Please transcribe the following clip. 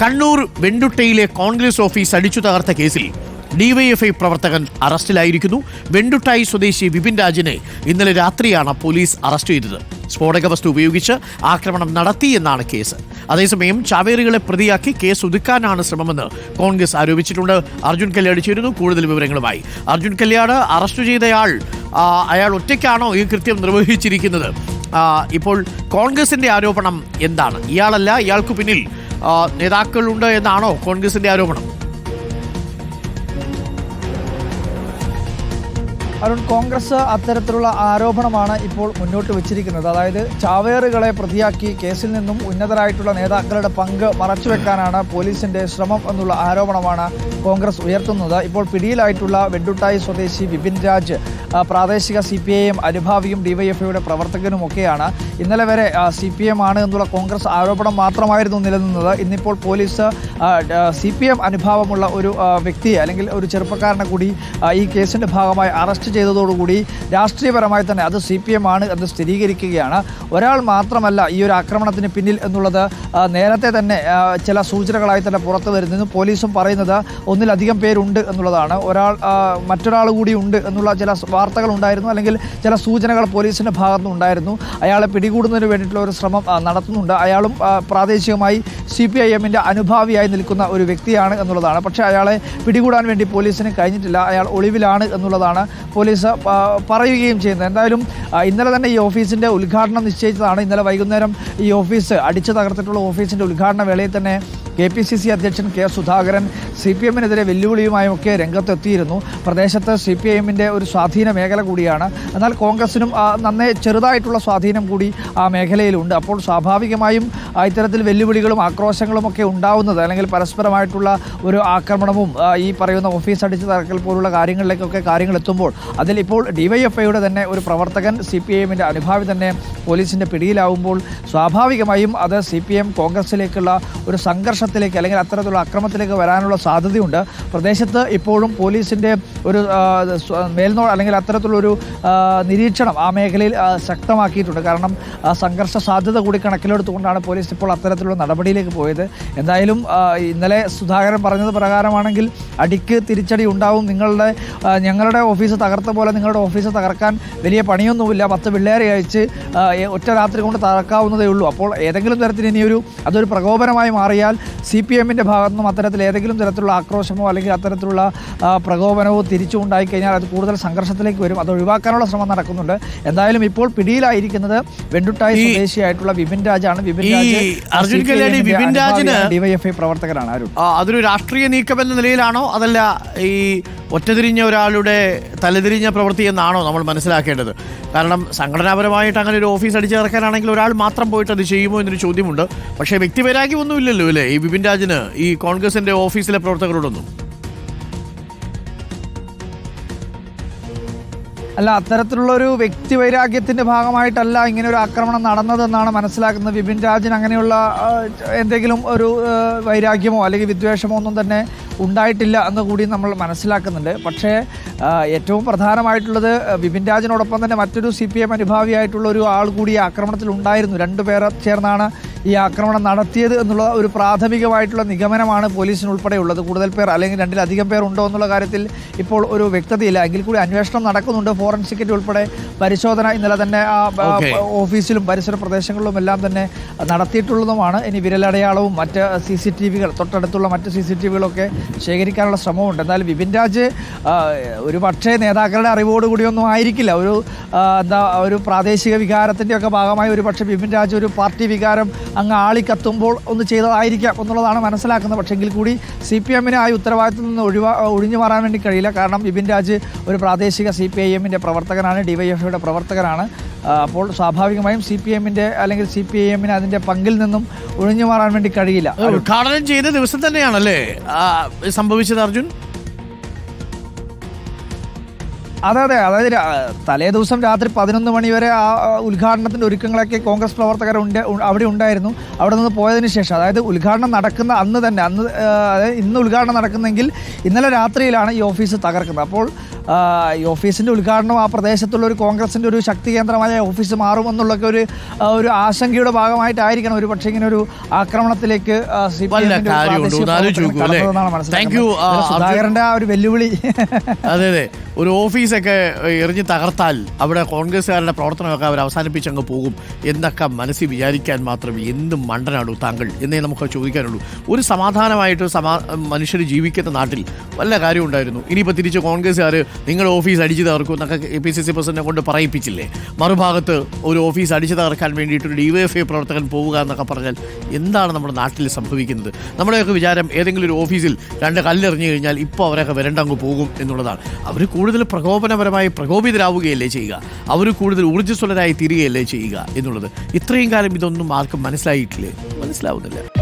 Kannur വെണ്ടുട്ടയിലെ Congress office അടിച്ചു തകർത്ത കേസിൽ ഡിവൈഎഫ്ഐ പ്രവർത്തകൻ അറസ്റ്റിലായിരിക്കുന്നു. വെണ്ടുട്ടായി സ്വദേശി വിപിൻ രാജിനെ ഇന്നലെ രാത്രിയാണ് പോലീസ് അറസ്റ്റ് ചെയ്തത്. സ്ഫോടക വസ്തു ഉപയോഗിച്ച് ആക്രമണം നടത്തിയെന്നാണ് കേസ്. അതേസമയം ചാവേറുകളെ പ്രതിയാക്കി കേസ് ഒതുക്കാനാണ് ശ്രമമെന്ന് കോൺഗ്രസ് ആരോപിച്ചിട്ടുണ്ട്. അർജുൻ കല്യാട് ചേരുന്നു കൂടുതൽ വിവരങ്ങളുമായി. അർജുൻ കല്യാട്, അറസ്റ്റ് ചെയ്തയാൾ അയാൾ ഒറ്റയ്ക്കാണോ ഈ കൃത്യം നിർവഹിച്ചിരിക്കുന്നത്? ഇപ്പോൾ കോൺഗ്രസിന്റെ ആരോപണം എന്താണ്? ഇയാളല്ല, ഇയാൾക്ക് പിന്നിൽ നേതാക്കളുണ്ട് എന്നാണോ കോൺഗ്രസിന്റെ ആരോപണം? അരുൺ, കോൺഗ്രസ് അത്തരത്തിലുള്ള ആരോപണമാണ് ഇപ്പോൾ മുന്നോട്ട് വച്ചിരിക്കുന്നത്. അതായത് ചാവേറുകളെ പ്രതിയാക്കി കേസിൽ നിന്നും ഉന്നതരായിട്ടുള്ള നേതാക്കളുടെ പങ്ക് മറച്ചുവെക്കാനാണ് പോലീസിന്റെ ശ്രമം എന്നുള്ള ആരോപണമാണ് കോൺഗ്രസ് ഉയർത്തുന്നത്. ഇപ്പോൾ പിടിയിലായിട്ടുള്ള വെണ്ടുട്ടായി സ്വദേശി വിപിൻ രാജ് പ്രാദേശിക CPIM അനുഭാവിയും ഡിവൈഎഫ്ഐയുടെ പ്രവർത്തകനുമൊക്കെയാണ്. ഇന്നലെ വരെ CPM ആണ് എന്നുള്ള കോൺഗ്രസ് ആരോപണം മാത്രമായിരുന്നു നിലനിന്നത്. ഇന്നിപ്പോൾ പോലീസ് CPM അനുഭാവമുള്ള ഒരു വ്യക്തിയെ അല്ലെങ്കിൽ ഒരു ചെറുപ്പക്കാരനെ കൂടി ഈ കേസിന്റെ ഭാഗമായി അറസ്റ്റ് ചെയ്തതോടുകൂടി രാഷ്ട്രീയപരമായി തന്നെ അത് CPM ആണ് എന്ന് സ്ഥിരീകരിക്കുകയാണ്. ഒരാൾ മാത്രമല്ല ഈ ഒരു ആക്രമണത്തിന് പിന്നിൽ എന്നുള്ളത് നേരത്തെ തന്നെ ചില സൂചനകളായി തന്നെ പുറത്തു വരുന്നു. പോലീസും പറയുന്നത് ഒന്നിലധികം പേരുണ്ട് എന്നുള്ളതാണ്. മറ്റൊരാൾ കൂടി ഉണ്ട് എന്നുള്ള ചില വാർത്തകൾ ഉണ്ടായിരുന്നു, അല്ലെങ്കിൽ ചില സൂചനകൾ പോലീസിൻ്റെ ഭാഗത്തുനിന്ന് ഉണ്ടായിരുന്നു. അയാളെ പിടികൂടുന്നതിന് വേണ്ടിയിട്ടുള്ള ഒരു ശ്രമം നടത്തുന്നുണ്ട്. അയാളും പ്രാദേശികമായി CPIMന്റെ അനുഭാവിയായി നിൽക്കുന്ന ഒരു വ്യക്തിയാണ് എന്നുള്ളതാണ്. പക്ഷേ അയാളെ പിടികൂടാൻ വേണ്ടി പോലീസിന് കഴിഞ്ഞിട്ടില്ല. അയാൾ ഒളിവിലാണ് എന്നുള്ളതാണ് പോലീസ് പറയുകയും ചെയ്യുന്നത്. എന്തായാലും ഇന്നലെ തന്നെ ഈ ഓഫീസിൻ്റെ ഉദ്ഘാടനം നിശ്ചയിച്ചതാണ്. ഇന്നലെ വൈകുന്നേരം ഈ ഓഫീസ് അടിച്ചു തകർത്തിട്ടുള്ള ഓഫീസിൻ്റെ ഉദ്ഘാടന വേളയിൽ തന്നെ KPCC അധ്യക്ഷൻ K. സുധാകരൻ CPMനെതിരെ വെല്ലുവിളിയുമായൊക്കെ രംഗത്തെത്തിയിരുന്നു. പ്രദേശത്ത് CPIMന്റെ ഒരു സ്വാധീന മേഖല കൂടിയാണ്. എന്നാൽ കോൺഗ്രസിനും നന്നേ ചെറുതായിട്ടുള്ള സ്വാധീനം കൂടി ആ മേഖലയിലുണ്ട്. അപ്പോൾ സ്വാഭാവികമായും ഇത്തരത്തിൽ വെല്ലുവിളികളും ആക്രോശങ്ങളും ഒക്കെ ഉണ്ടാവുന്നത്, അല്ലെങ്കിൽ പരസ്പരമായിട്ടുള്ള ഒരു ആക്രമണവും ഈ പറയുന്ന ഓഫീസ് അടിച്ചു തകർക്കൽ പോലുള്ള കാര്യങ്ങളിലേക്കൊക്കെ കാര്യങ്ങൾ എത്തുമ്പോൾ അതിലിപ്പോൾ ഡിവൈഎഫ്ഐയുടെ തന്നെ ഒരു പ്രവർത്തകൻ CPIMന്റെ അനുഭാവി തന്നെ പോലീസിൻ്റെ പിടിയിലാവുമ്പോൾ സ്വാഭാവികമായും അത് CPM കോൺഗ്രസിലേക്കുള്ള ഒരു സംഘർഷത്തിലേക്ക് അല്ലെങ്കിൽ അത്തരത്തിലുള്ള അക്രമത്തിലേക്ക് വരാനുള്ള സാധ്യതയുണ്ട്. പ്രദേശത്ത് ഇപ്പോഴും പോലീസിൻ്റെ ഒരു അല്ലെങ്കിൽ അത്തരത്തിലുള്ളൊരു നിരീക്ഷണം ആ മേഖലയിൽ ശക്തമാക്കിയിട്ടുണ്ട്. കാരണം സംഘർഷ സാധ്യത കൂടി കണക്കിലെടുത്തുകൊണ്ടാണ് പോലീസ് ഇപ്പോൾ അത്തരത്തിലുള്ള നടപടിയിലേക്ക് പോയത്. എന്തായാലും ഇന്നലെ സുധാകരൻ പറഞ്ഞത് പ്രകാരമാണെങ്കിൽ അടിക്ക് തിരിച്ചടി ഉണ്ടാവും. ഞങ്ങളുടെ ഓഫീസ് തകർത്ത പോലെ നിങ്ങളുടെ ഓഫീസ് തകർക്കാൻ വലിയ പണിയൊന്നുമില്ല. 10 പിള്ളേരെ അയച്ച് ഒറ്റ രാത്രി കൊണ്ട് തകർക്കാവുന്നതേ ഉള്ളൂ. അപ്പോൾ ഏതെങ്കിലും തരത്തിൽ അതൊരു പ്രകോപനമായി മാറിയാൽ CPMന്റെ ഭാഗത്തു നിന്നും അത്തരത്തിൽ ഏതെങ്കിലും തരത്തിലുള്ള ആക്രോശമോ അല്ലെങ്കിൽ അത്തരത്തിലുള്ള പ്രകോപനമോ തിരിച്ചു ഉണ്ടായിക്കഴിഞ്ഞാൽ അത് കൂടുതൽ സംഘർഷത്തിലേക്ക് വരും. അത് ഒഴിവാക്കാനുള്ള ശ്രമം നടക്കുന്നുണ്ട്. എന്തായാലും ഇപ്പോൾ പിടിയിലായിരിക്കുന്നത് വെണ്ടുട്ടായി സ്വദേശിയായിട്ടുള്ള വിപിൻ രാജാണ്. വിപിൻ രാജ് ഡിവൈഎഫ്ഐ പ്രവർത്തകനാണ്. അതൊരു രാഷ്ട്രീയ നീക്കം എന്ന നിലയിലാണോ, അതല്ല ഈ ഒറ്റതിരിഞ്ഞ ഒരാളുടെ തലതിരിഞ്ഞ പ്രവൃത്തി എന്നാണോ നമ്മൾ മനസ്സിലാക്കേണ്ടത്? കാരണം സംഘടനാപരമായിട്ട് അങ്ങനെ ഒരു ഓഫീസ് അടിച്ചു ചേർക്കാനാണെങ്കിൽ ഒരാൾ മാത്രം പോയിട്ട് അത് ചെയ്യുമോ എന്നൊരു ചോദ്യമുണ്ട്. പക്ഷേ വ്യക്തിവൈരാഗ്യമൊന്നും ഇല്ലല്ലോ അല്ലേ ഈ വിപിൻ രാജിന് ഈ കോൺഗ്രസിന്റെ ഓഫീസിലെ പ്രവർത്തകരോടൊന്നും? അല്ല, അത്തരത്തിലുള്ളൊരു വ്യക്തിവൈരാഗ്യത്തിൻ്റെ ഭാഗമായിട്ടല്ല ഇങ്ങനെ ഒരു ആക്രമണം നടന്നതെന്നാണ് മനസ്സിലാക്കുന്നത്. വിപിൻ രാജിന് അങ്ങനെയുള്ള എന്തെങ്കിലും ഒരു വൈരാഗ്യമോ അല്ലെങ്കിൽ വിദ്വേഷമോ ഒന്നും തന്നെ ഉണ്ടായിട്ടില്ല എന്ന് കൂടി നമ്മൾ മനസ്സിലാക്കുന്നുണ്ട്. പക്ഷേ ഏറ്റവും പ്രധാനമായിട്ടുള്ളത് വിപിൻ രാജിനോടൊപ്പം തന്നെ മറ്റൊരു CPM അനുഭാവിയായിട്ടുള്ള ഒരു ആൾ കൂടി ഈ ആക്രമണത്തിൽ ഉണ്ടായിരുന്നു. 2 പേർ ചേർന്നാണ് ഈ ആക്രമണം നടത്തിയത് എന്നുള്ള ഒരു പ്രാഥമികമായിട്ടുള്ള നിഗമനമാണ് പോലീസിനുൾപ്പെടെയുള്ളത്. കൂടുതൽ പേർ അല്ലെങ്കിൽ 2-ലധികം പേർ ഉണ്ടോ എന്നുള്ള കാര്യത്തിൽ ഇപ്പോൾ ഒരു വ്യക്തതയില്ല. എങ്കിൽ കൂടി അന്വേഷണം നടക്കുന്നുണ്ട്. ഫോറൻസിക്കിൻ്റെ ഉൾപ്പെടെ പരിശോധന ഇന്നലെ തന്നെ ആ ഓഫീസിലും പരിസര പ്രദേശങ്ങളിലും എല്ലാം തന്നെ നടത്തിയിട്ടുള്ളതുമാണ്. ഇനി വിരലടയാളവും മറ്റ് CCTVകൾ, തൊട്ടടുത്തുള്ള മറ്റ് CCTVകളൊക്കെ ശേഖരിക്കാനുള്ള ശ്രമമുണ്ട്. എന്നാൽ വിപിൻ രാജ് ഒരു പക്ഷേ നേതാക്കളുടെ അറിവോടുകൂടിയൊന്നും ആയിരിക്കില്ല. ഒരു പ്രാദേശിക വികാരത്തിൻ്റെയൊക്കെ ഭാഗമായി ഒരു പക്ഷേ വിപിൻ രാജ് ഒരു പാർട്ടി വികാരം അങ്ങ് ആളിക്കത്തുമ്പോൾ ഒന്ന് ചെയ്തതായിരിക്കാം എന്നുള്ളതാണ് മനസ്സിലാക്കുന്നത്. പക്ഷേ എങ്കിൽ കൂടി CPMന് ആ ഉത്തരവാദിത്തത്തിൽ നിന്ന് ഒഴിഞ്ഞു മാറാൻ വേണ്ടി കഴിയില്ല. കാരണം വിപിൻ രാജ് ഒരു പ്രാദേശിക CPIMന്റെ പ്രവർത്തകനാണ്, ഡിവൈഎഫ്ഐയുടെ പ്രവർത്തകനാണ്. അപ്പോൾ സ്വാഭാവികമായും CPMന്റെ അല്ലെങ്കിൽ CPIMന് അതിൻ്റെ പങ്കിൽ നിന്നും ഒഴിഞ്ഞു മാറാൻ വേണ്ടി കഴിയില്ല. ഉദ്ഘാടനം ചെയ്ത ദിവസം തന്നെയാണല്ലേ സംഭവിച്ചത് അർജുൻ? അതെ. അതായത് തലേ ദിവസം രാത്രി 11 മണി വരെ ആ ഉദ്ഘാടനത്തിൻ്റെ ഒരുക്കങ്ങളൊക്കെ കോൺഗ്രസ് പ്രവർത്തകർ അവിടെ ഉണ്ടായിരുന്നു. അവിടെ നിന്ന് പോയതിന് ശേഷം, അതായത് ഉദ്ഘാടനം നടക്കുന്ന അന്ന് തന്നെ, അതായത് ഇന്ന് ഉദ്ഘാടനം നടക്കുന്നെങ്കിൽ ഇന്നലെ രാത്രിയിലാണ് ഈ ഓഫീസ് തകർക്കുന്നത്. അപ്പോൾ ഈ ഓഫീസിൻ്റെ ഉദ്ഘാടനം ആ പ്രദേശത്തുള്ള ഒരു കോൺഗ്രസിൻ്റെ ഒരു ശക്തി കേന്ദ്രമായ ഓഫീസ് മാറുമെന്നുള്ളൊക്കെ ഒരു ആശങ്കയുടെ ഭാഗമായിട്ടായിരിക്കണം ഒരു പക്ഷേ ഇങ്ങനെ ഒരു ആക്രമണത്തിലേക്ക് സുധാകരന്റെ ആ ഒരു വെല്ലുവിളി. അതെ അതെ, ഒരു ഓഫീസൊക്കെ എറിഞ്ഞ് തകർത്താൽ അവിടെ കോൺഗ്രസ്സുകാരുടെ പ്രവർത്തനമൊക്കെ അവർ അവസാനിപ്പിച്ചങ്ങ് പോകും എന്നൊക്കെ മനസ്സിൽ വിചാരിക്കാൻ മാത്രം എന്ത് മണ്ടനാണോ താങ്കൾ എന്നേ നമുക്ക് ചോദിക്കാനുള്ളൂ. ഒരു സമാധാനമായിട്ട് മനുഷ്യർ ജീവിക്കുന്ന നാട്ടിൽ വല്ല കാര്യം ഉണ്ടായിരുന്നു. ഇനിയിപ്പോൾ തിരിച്ച് കോൺഗ്രസ്സുകാർ നിങ്ങളുടെ ഓഫീസ് അടിച്ചു തകർക്കും എന്നൊക്കെ APCC പ്രസിഡന്റിനെ കൊണ്ട് പറയിപ്പിച്ചില്ലേ. മറുഭാഗത്ത് ഒരു ഓഫീസ് അടിച്ചു തകർക്കാൻ വേണ്ടിയിട്ട് ഒരു DYFI പ്രവർത്തകൻ പോവുക എന്നൊക്കെ പറഞ്ഞാൽ എന്താണ് നമ്മുടെ നാട്ടിൽ സംഭവിക്കുന്നത്? നമ്മുടെയൊക്കെ വിചാരം ഏതെങ്കിലും ഒരു ഓഫീസിൽ 2 കല്ലെറിഞ്ഞു കഴിഞ്ഞാൽ ഇപ്പോൾ അവരൊക്കെ വരണ്ടങ്ങ് പോകും എന്നുള്ളതാണ്. അവർ കൂടുതൽ പ്രകോപനപരമായി പ്രകോപിതരാവുകയല്ലേ ചെയ്യുക, അവർ കൂടുതൽ ഊർജ്ജസ്വലരായി തീരുകയല്ലേ ചെയ്യുക എന്നുള്ളത്. ഇത്രയും കാലം ഇതൊന്നും ആർക്കും മനസ്സിലായിട്ടില്ലേ? മനസ്സിലാവുന്നില്ല.